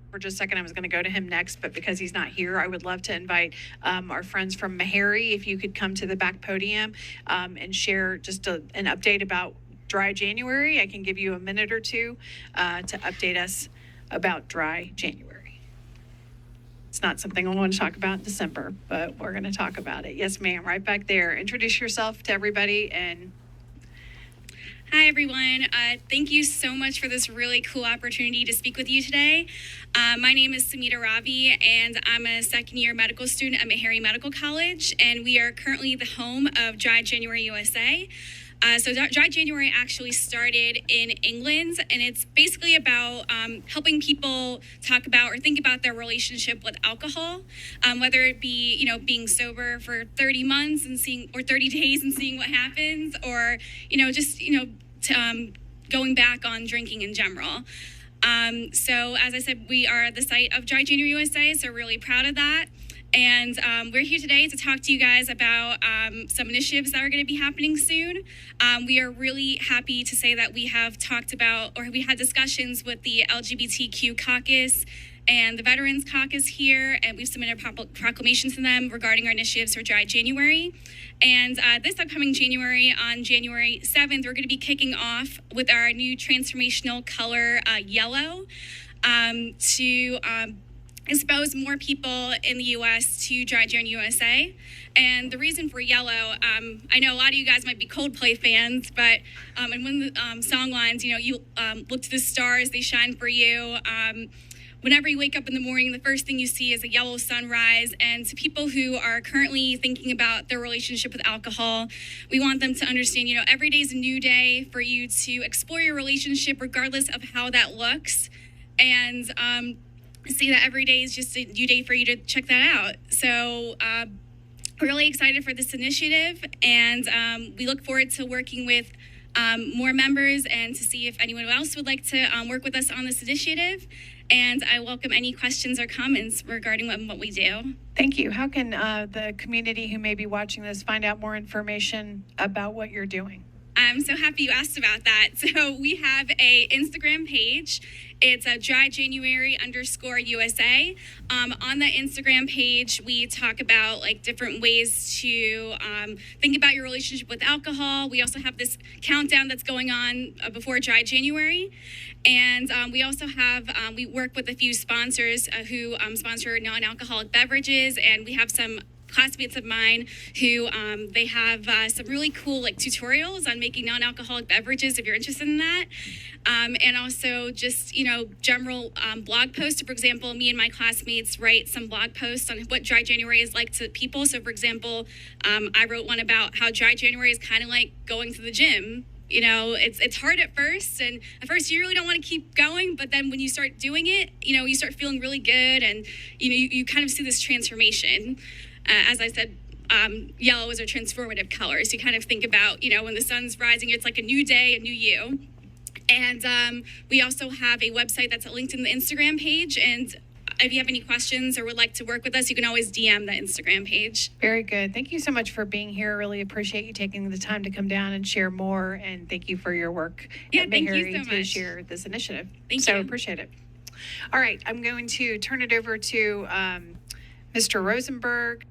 for just a second. I was going to go to him next, but because he's not here, I would love to invite our friends from Meharry, if you could come to the back podium and share just an update about Dry January. I can give you a minute or two to update us about Dry January. It's not something I want to talk about in December, but we're going to talk about it. Yes, ma'am, right back there. Introduce yourself to everybody. And hi, everyone. Thank you so much for this really cool opportunity to speak with you today. My name is Samhita Ravi, and I'm a second-year medical student at Meharry Medical College, and we are currently the home of Dry January USA. So Dry January actually started in England, and it's basically about helping people talk about or think about their relationship with alcohol, whether it be, being sober for 30 months and or 30 days and seeing what happens, or, going back on drinking in general. So as I said, we are the site of Dry January USA, so really proud of that. And we're here today to talk to you guys about some initiatives that are going to be happening soon. We are really happy to say that we have talked about, or we had discussions with the LGBTQ caucus and the Veterans Caucus here, and we've submitted a proclamation to them regarding our initiatives for Dry January. And this upcoming January, on January 7th, we're going to be kicking off with our new transformational color, yellow, to expose more people in the U.S. to Dry January USA. And the reason for yellow, I know a lot of you guys might be Coldplay fans, but and when the song lines, you look to the stars, they shine for you. Whenever you wake up in the morning, the first thing you see is a yellow sunrise. And to people who are currently thinking about their relationship with alcohol, we want them to understand, every day is a new day for you to explore your relationship regardless of how that looks. And see that every day is just a new day for you to check that out. So we're really excited for this initiative, and we look forward to working with more members and to see if anyone else would like to work with us on this initiative. And I welcome any questions or comments regarding what we do. thank you. How can the community who may be watching this find out more information about what you're doing? I'm so happy you asked about that. So we have a Instagram page. It's a Dry January _USA. On the Instagram page, we talk about different ways to think about your relationship with alcohol. We also have this countdown that's going on before Dry January. And we also have, we work with a few sponsors who sponsor non-alcoholic beverages, and we have some classmates of mine who they have some really cool tutorials on making non-alcoholic beverages if you're interested in that, and also just general blog posts. For example, me and my classmates write some blog posts on what Dry January is like to people. So for example, I wrote one about how Dry January is kind of like going to the gym. It's hard at first, and at first you really don't want to keep going, but then when you start doing it, you start feeling really good, and you kind of see this transformation. As I said, yellow is a transformative color. So you kind of think about, when the sun's rising, it's like a new day, a new you. And we also have a website that's linked in the Instagram page. And if you have any questions or would like to work with us, you can always DM the Instagram page. Very good. Thank you so much for being here. Really appreciate you taking the time to come down and share more. And thank you for your work at thank you Meharry so to much. share this initiative. Thank so you. Appreciate it. All right, I'm going to turn it over to Mr. Rosenberg.